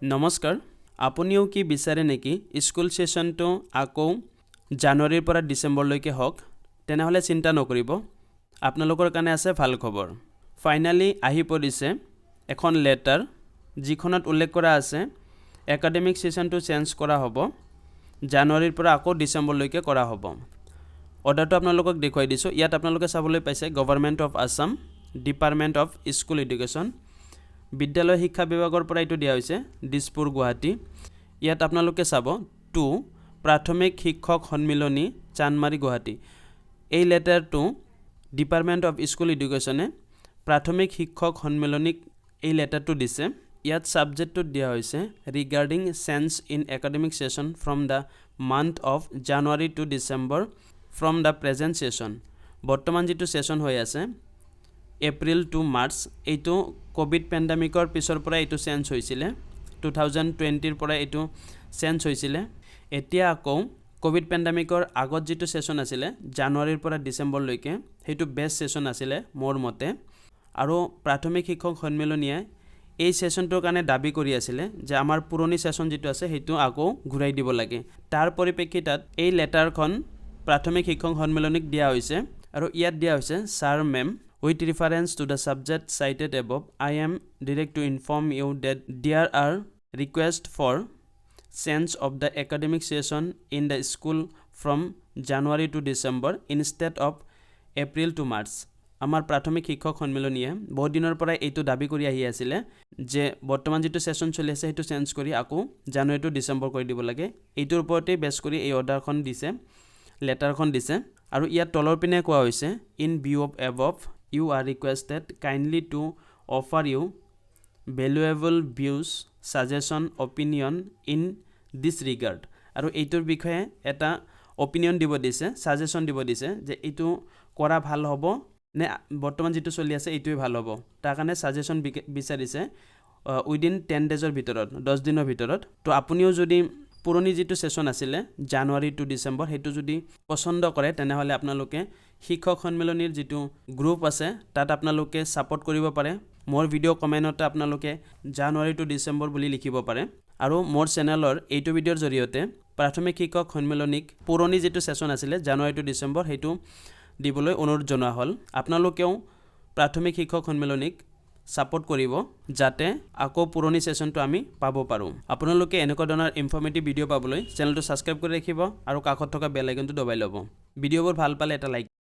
নমস্কাৰ আপুনিও কি বিচাৰে নেকি স্কুল সেশনটো আকৌ জানুৱাৰীৰ পৰা ডিসেম্বৰলৈকে হওক তেনেহলে চিন্তা নকৰিব আপোনালোকৰ কাৰণে আছে ভাল খবৰ ফাইনালি আহি পৰিছে এখন লেটাৰ যিখনত উল্লেখ কৰা আছে একাডেমিক সেশনটো চেঞ্জ কৰা হ'ব জানুৱাৰীৰ পৰা আকৌ ডিসেম্বৰলৈকে কৰা হ'ব অৰ্ডাৰটো আপোনালোকক দেখুৱাই দিছো ইয়াত আপোনালোকে চাবলৈ পাইছে government of Assam department of school education বিদ্যালয় শিক্ষা বিভাগৰ পৰা এটো দিয়া হৈছে দিছপুৰ গুৱাহাটী ইয়াত আপোনালোকে চাব 2 প্ৰাথমিক শিক্ষক সন্মিলনী চানমাৰী গুৱাহাটী এই লেটাৰটো ডিপাৰ্টমেন্ট অফ স্কুল এডুকেশ্যনে প্ৰাথমিক শিক্ষক সন্মিলনীক এই লেটাৰটো দিছে ইয়াত সাবজেক্টটো দিয়া হৈছে regarding change in academic session from the month of January to December from the present session বৰ্তমান যেটো সেশন হৈ আছে এপ্ৰিল টু মাৰ্চ এইটো কোভিড পেন্ডেমিকৰ পিছৰ পৰা এইটো চেঞ্জ হৈছিলে 2020 ৰ পৰা এইটো চেঞ্জ হৈছিলে এতিয়া আকৌ কোভিড পেন্ডেমিকৰ আগত যেটো সেশন আছিল জানুৱাৰীৰ পৰা ডিসেম্বৰ লৈকে হেতু বেষ্ট সেশন আছিল মোৰ মতে আৰু প্ৰাথমিক শিক্ষক সন্মিলনীয়ে এই সেশনটোৰ কাৰণে দাবী কৰি আছিল যে আমাৰ পুৰণি সেশন যেটো আছে হেতু আকৌ ঘূৰাই দিব লাগে তাৰ পৰিপ্ৰেক্ষিতত এই লেটাৰখন প্ৰাথমিক শিক্ষক সন্মিলনীক দিয়া হৈছে আৰু ইয়াত দিয়া হৈছে sir ma'am With reference to the subject cited above, I am direct to inform you that there are requests for change of the academic session in the school from January to December instead of April to March. আমাৰ প্ৰাথমিক শিক্ষক সন্মিলনীয়ে বহুত দিনৰ পৰা এইটো দাবী কৰি আহি আছিল যে বৰ্তমান যেটো সেশন চলি আছে হেতু চেঞ্জ কৰি আকৌ জানুৱাৰী টু ডিসেম্বৰ কৰি দিব লাগে এইটোৰ ওপৰতে বেছ কৰি এই অৰ্ডাৰখন দিছে লেটাৰখন দিছে আৰু ইয়াত তলৰ পিনে কোৱা হৈছে in view of above you are requested kindly to offer you valuable views suggestion opinion in this regard আৰু এইটোৰ বিষয়ে এটা opinion দিব দিছে suggestion দিব দিছে যে এইটো কৰা ভাল হ'ব নে বৰ্তমান যেটো চলি আছে এইটোই ভাল হ'ব তাৰ কাৰণে suggestion বিচাৰিছে within 10 days ভিতৰত 10 দিনৰ ভিতৰত তো আপুনিও যদি পুৰণি যেটো সেশন আছিল জানুৱাৰী টু ডিসেম্বৰ হেতু যদি পছন্দ কৰে তেনেহলে আপোনালোকে শিক্ষক সন্মিলনীৰ যেটো গ্ৰুপ আছে তাত আপোনালোকে সাপোৰ্ট কৰিব পাৰে মোৰ ভিডিও কমেন্টত আপোনালোকে জানুৱাৰী টু ডিসেম্বৰ বুলি লিখিব পাৰে আৰু মোৰ চেনেলৰ এইটো ভিডিওৰ জৰিয়তে প্ৰাথমিক শিক্ষক সন্মিলনীক পুৰণি যেটো সেশন আছিল জানুৱাৰী টু ডিসেম্বৰ হেতু দিবলৈ অনুৰোধ জনোৱা হল আপোনালোকেও প্ৰাথমিক শিক্ষক সন্মিলনীক সাপোৰ্ট কৰিব যাতে আকৌ পুৰণি সেশনটো আমি পাব পাৰো আপোনালোকে এনেকুৱা ধৰণৰ ইনফৰমেটিভ ভিডিও পাবলৈ চেনেলটো সাবস্ক্ৰাইব কৰি ৰাখিব আৰু কাষত থকা বেল আইকনটো দবাই ল'ব ভিডিওবোৰ ভাল পালে এটা লাইক